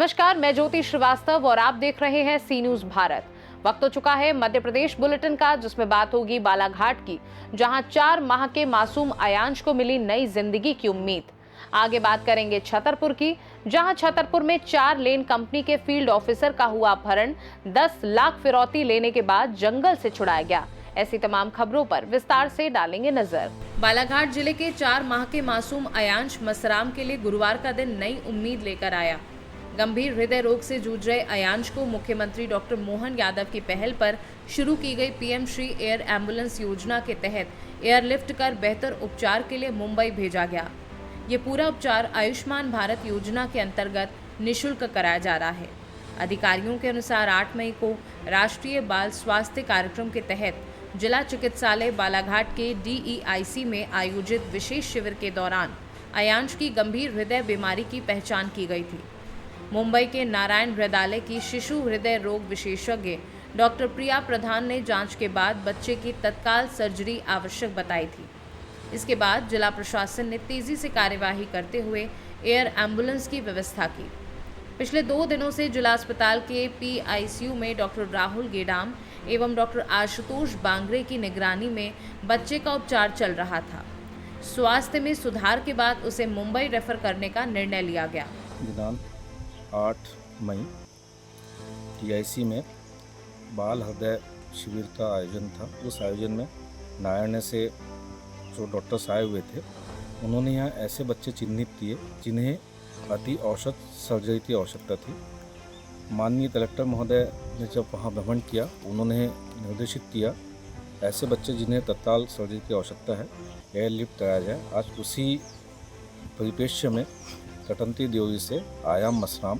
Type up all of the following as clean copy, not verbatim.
नमस्कार, मैं ज्योति श्रीवास्तव और आप देख रहे हैं सी न्यूज भारत। वक्त हो चुका है मध्य प्रदेश बुलेटिन का, जिसमें बात होगी बालाघाट की, जहां 4 माह के मासूम अयांश को मिली नई जिंदगी की उम्मीद। आगे बात करेंगे छतरपुर की, जहां छतरपुर में 4 लेन कंपनी के फील्ड ऑफिसर का हुआ अपहरण, 10 लाख फिरौती लेने के बाद जंगल से छुड़ाया गया। ऐसी तमाम खबरों पर विस्तार से डालेंगे नजर। बालाघाट जिले के 4 माह के मासूम अयांश मसराम के लिए गुरुवार का दिन नई उम्मीद लेकर आया। गंभीर हृदय रोग से जूझ रहे अयांश को मुख्यमंत्री डॉक्टर मोहन यादव की पहल पर शुरू की गई पीएम श्री एयर एम्बुलेंस योजना के तहत एयरलिफ्ट कर बेहतर उपचार के लिए मुंबई भेजा गया। ये पूरा उपचार आयुष्मान भारत योजना के अंतर्गत निःशुल्क कराया जा रहा है। अधिकारियों के अनुसार 8 मई को राष्ट्रीय बाल स्वास्थ्य कार्यक्रम के तहत जिला चिकित्सालय बालाघाट के DEIC में आयोजित विशेष शिविर के दौरान अयांश की गंभीर हृदय बीमारी की पहचान की गई थी। मुंबई के नारायण हृदयालय की शिशु हृदय रोग विशेषज्ञ डॉक्टर प्रिया प्रधान ने जांच के बाद बच्चे की तत्काल सर्जरी आवश्यक बताई थी। इसके बाद जिला प्रशासन ने तेजी से कार्यवाही करते हुए एयर एम्बुलेंस की व्यवस्था की। पिछले 2 दिनों से जिला अस्पताल के PICU में डॉक्टर राहुल गेडाम एवं डॉक्टर आशुतोष बांगरे की निगरानी में बच्चे का उपचार चल रहा था। स्वास्थ्य में सुधार के बाद उसे मुंबई रेफर करने का निर्णय लिया गया। दिनांक 8 मई TIC में बाल हृदय शिविर का आयोजन था। उस आयोजन में नारायण से जो डॉक्टर्स आए हुए थे, उन्होंने यहाँ ऐसे बच्चे चिन्हित किए जिन्हें अति औसत सर्जरी की आवश्यकता थी। माननीय कलेक्टर महोदय ने जब वहाँ भ्रमण किया, उन्होंने निर्देशित किया ऐसे बच्चे जिन्हें तत्काल सर्जरी की आवश्यकता है एयरलिफ्ट कराया जाए। आज उसी परिप्रेक्ष्य में कटंती देवरी से आयाम मसराम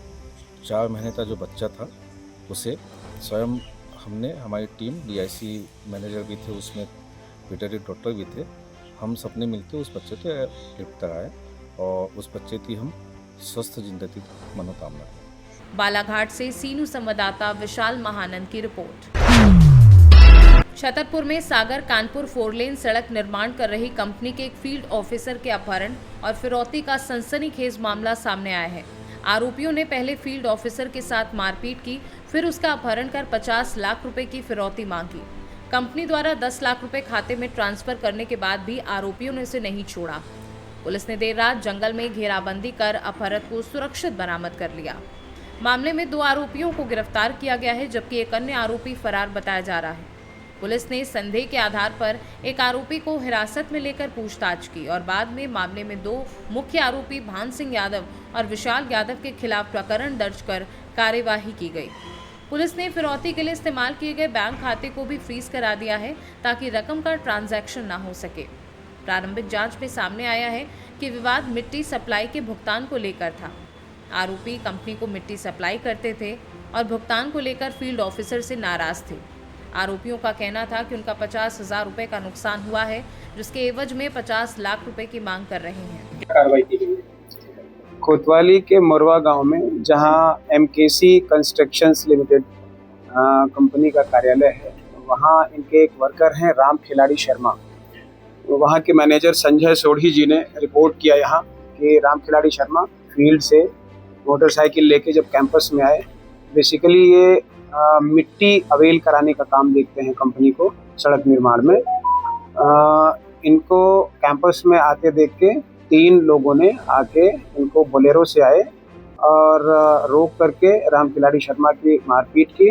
4 महीने का जो बच्चा था, उसे स्वयं हमने, हमारी टीम DIC मैनेजर भी थे, उसमें वेटरनरी डॉक्टर भी थे, हम सबने मिलकर उस बच्चे को लिफ्ट कराया और उस बच्चे की हम स्वस्थ जिंदगी की मनोकामना। बालाघाट से सीनू संवाददाता विशाल महानंद की रिपोर्ट। छतरपुर में सागर कानपुर 4 लेन सड़क निर्माण कर रही कंपनी के एक फील्ड ऑफिसर के अपहरण और फिरौती का सनसनीखेज मामला सामने आया है। आरोपियों ने पहले फील्ड ऑफिसर के साथ मारपीट की, फिर उसका अपहरण कर 50 लाख रुपए की फिरौती मांगी। कंपनी द्वारा 10 लाख रुपए खाते में ट्रांसफर करने के बाद भी आरोपियों ने उसे नहीं छोड़ा। पुलिस ने देर रात जंगल में घेराबंदी कर अपहरत को सुरक्षित बरामद कर लिया। मामले में 2 आरोपियों को गिरफ्तार किया गया है, जबकि एक अन्य आरोपी फरार बताया जा रहा है। पुलिस ने संदेह के आधार पर एक आरोपी को हिरासत में लेकर पूछताछ की और बाद में मामले में 2 मुख्य आरोपी भान सिंह यादव और विशाल यादव के खिलाफ प्रकरण दर्ज कर कार्यवाही की गई। पुलिस ने फिरौती के लिए इस्तेमाल किए गए बैंक खाते को भी फ्रीज करा दिया है, ताकि रकम का ट्रांजैक्शन न हो सके। प्रारंभिक जांच में सामने आया है कि विवाद मिट्टी सप्लाई के भुगतान को लेकर था। आरोपी कंपनी को मिट्टी सप्लाई करते थे और भुगतान को लेकर फील्ड ऑफिसर से नाराज थे। आरोपियों का कहना था कि उनका 50,000 रुपए का नुकसान हुआ है, जिसके एवज में 50 लाख रुपए की मांग कर रहे हैं। कार्रवाई की गई कोतवाली के मोरवा गांव में, जहां MKC कंस्ट्रक्शंस लिमिटेड कंपनी का कार्यालय है, वहां इनके एक वर्कर हैं राम खिलाड़ी शर्मा। वहां के मैनेजर संजय सोढ़ी जी ने रिपोर्ट किया यहाँ कि राम खिलाड़ी शर्मा फील्ड से मोटरसाइकिल लेके जब कैंपस में आए, बेसिकली ये मिट्टी अवेल कराने का काम देखते हैं कंपनी को सड़क निर्माण में। इनको कैंपस में आते देख के 3 लोगों ने आके इनको बोलेरो से आए और रोक करके राम खिलाड़ी शर्मा की मारपीट की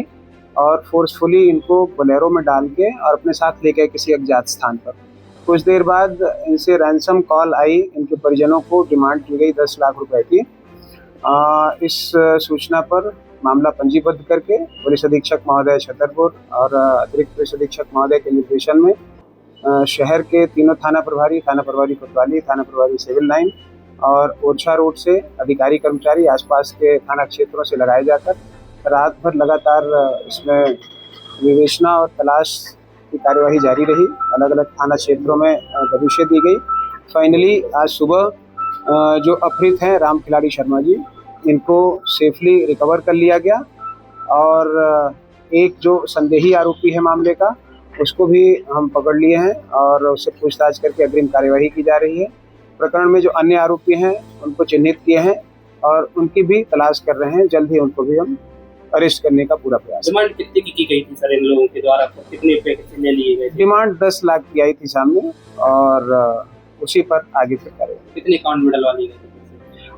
और फोर्सफुली इनको बोलेरो में डाल के और अपने साथ लेके किसी अज्ञात स्थान पर। कुछ देर बाद इनसे रैंसम कॉल आई, इनके परिजनों को डिमांड की गई 10 लाख रुपए की। इस सूचना पर मामला पंजीबद्ध करके पुलिस अधीक्षक महोदय छतरपुर और अतिरिक्त पुलिस अधीक्षक महोदय के निर्देशन में शहर के 3 थाना प्रभारी कोतवाली, थाना प्रभारी सिविल लाइन और ओरछा रोड से अधिकारी कर्मचारी आसपास के थाना क्षेत्रों से लगाए जाकर रात भर लगातार इसमें विवेचना और तलाश की कार्यवाही जारी रही। अलग अलग थाना क्षेत्रों में दबिशें दी गई। फाइनली आज सुबह जो अपहृत हैं राम खिलाड़ी शर्मा जी, इनको सेफली रिकवर कर लिया गया और एक जो संदेही आरोपी है मामले का, उसको भी हम पकड़ लिए हैं और उससे पूछताछ करके अग्रिम कार्यवाही की जा रही है। प्रकरण में जो अन्य आरोपी हैं उनको चिन्हित किए हैं और उनकी भी तलाश कर रहे हैं। जल्द ही उनको भी हम अरेस्ट करने का पूरा प्रयास। डिमांड कितने की गई थी सर इन लोगों के द्वारा, कितने पैसे ले लिए गए? डिमांड 10 लाख की आई थी सामने और उसी पर आगे फिर करेंगे। कितने अकाउंट में डलवा ली गई?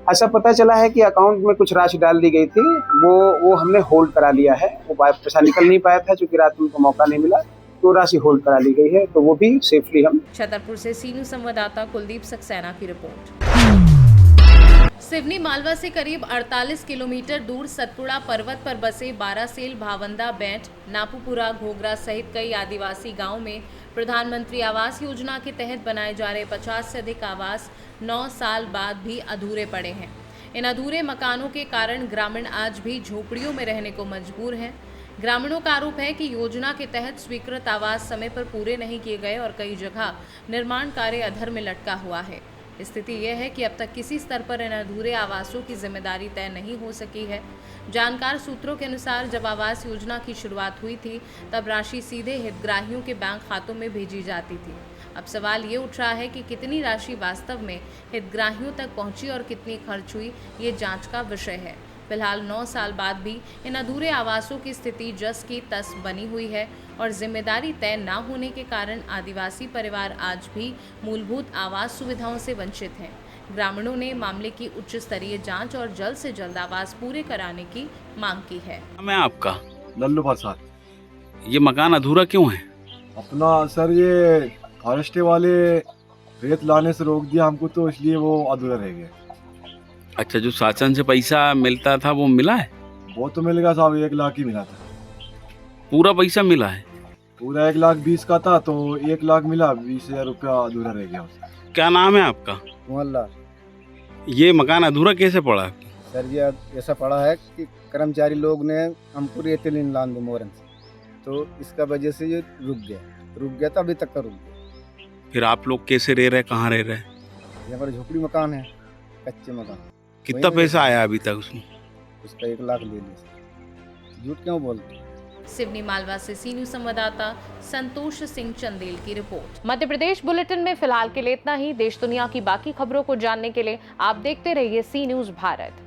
ऐसा पता चला है कि अकाउंट में कुछ राशि डाल दी गई थी, वो हमने होल्ड करा लिया है। वो पैसा निकल नहीं पाया था क्योंकि रात में उनको मौका नहीं मिला, तो राशि होल्ड करा ली गई है, तो वो भी सेफली हम। छतरपुर से सी न्यूज़ संवाददाता कुलदीप सक्सेना की रिपोर्ट। सिवनी मालवा से करीब 48 किलोमीटर दूर सतपुड़ा पर्वत पर बसे बारासेल, भावंदा, बैंट, नापूपुरा, घोगरा सहित कई आदिवासी गांवों में प्रधानमंत्री आवास योजना के तहत बनाए जा रहे 50 से अधिक आवास 9 साल बाद भी अधूरे पड़े हैं। इन अधूरे मकानों के कारण ग्रामीण आज भी झोपड़ियों में रहने को मजबूर हैं। ग्रामीणों का आरोप है कि योजना के तहत स्वीकृत आवास समय पर पूरे नहीं किए गए और कई जगह निर्माण कार्य अधर में लटका हुआ है। स्थिति यह है कि अब तक किसी स्तर पर इन अधूरे आवासों की जिम्मेदारी तय नहीं हो सकी है। जानकार सूत्रों के अनुसार जब आवास योजना की शुरुआत हुई थी तब राशि सीधे हितग्राहियों के बैंक खातों में भेजी जाती थी। अब सवाल ये उठ रहा है कि कितनी राशि वास्तव में हितग्राहियों तक पहुंची और कितनी खर्च हुई, ये जांच का विषय है। फिलहाल 9 साल बाद भी इन अधूरे आवासों की स्थिति जस की तस बनी हुई है और जिम्मेदारी तय न होने के कारण आदिवासी परिवार आज भी मूलभूत आवास सुविधाओं से वंचित हैं। ग्रामीणों ने मामले की उच्च स्तरीय जांच और जल्द से जल्द आवास पूरे कराने की मांग की है। मैं आपका लल्लू प्रसाद। ये मकान अधूरा क्यों है? अपना सर ये फॉरेस्ट वाले रेत लाने से रोक दिया हमको, तो इसलिए वो अधूरा रह गया। अच्छा, जो शासन से पैसा मिलता था वो मिला है? वो तो मिल गया साहब, 1 लाख ही मिला था। पूरा पैसा मिला है? पूरा 1,20,000 का था तो 1 लाख मिला, 20,000 रुपया अधूरा रह गया उसका। क्या नाम है आपका? मोहल्लाल। ये मकान अधूरा कैसे पड़ा? सर ये ऐसा पड़ा है कि कर्मचारी लोग ने हमको रेत लान दी मोरन से, तो इसका वजह से ये रुक गया था, अभी तक का रुक गया। फिर आप लोग कैसे रह रहे, कहाँ रह रहे? यहाँ पर झोपड़ी मकान है, कच्चे मकान। कितना पैसा आया अभी तक उसमें? उसका 1 लाख ले लिया। झूठ क्यों बोलते? सिवनी मालवा से सी न्यूज़ संवाददाता संतोष सिंह चंदेल की रिपोर्ट। मध्य प्रदेश बुलेटिन में फिलहाल के लिए इतना ही। देश दुनिया की बाकी खबरों को जानने के लिए आप देखते रहिए सी न्यूज़ भारत।